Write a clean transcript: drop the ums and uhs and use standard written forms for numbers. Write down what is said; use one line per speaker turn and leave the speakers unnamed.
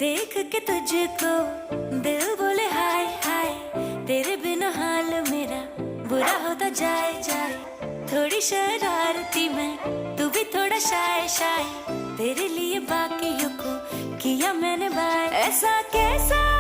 देख के तुझको दिल बोले हाय हाय, तेरे बिना हाल मेरा बुरा होता जाए जाए। थोड़ी शरारती मैं, तू भी थोड़ा शाय शाय, तेरे लिए बाकियों को किया मैंने बाय। ऐसा कैसा